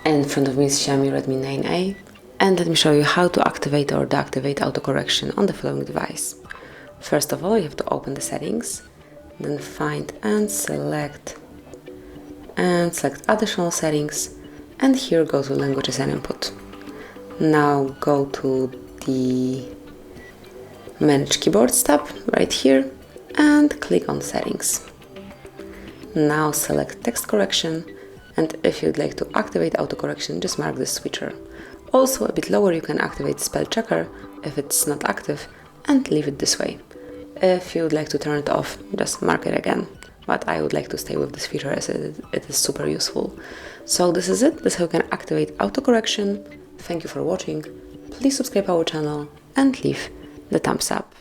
In front of me is Xiaomi Redmi 9A, and let me show you how to activate or deactivate autocorrection on the following device. First of all, you have to open the settings, then find and select additional settings, and here go to languages and input. Now go to the Manage Keyboards tab right here and click on Settings. Now select Text Correction, and if you'd like to activate autocorrection, just mark this switcher. Also a bit lower you can activate spell checker if it's not active and leave it this way. If you would like to turn it off, just mark it again. But I would like to stay with this feature as it is super useful. So this is it. This is how you can activate autocorrection. Thank you for watching. Please subscribe our channel and leave the thumbs up.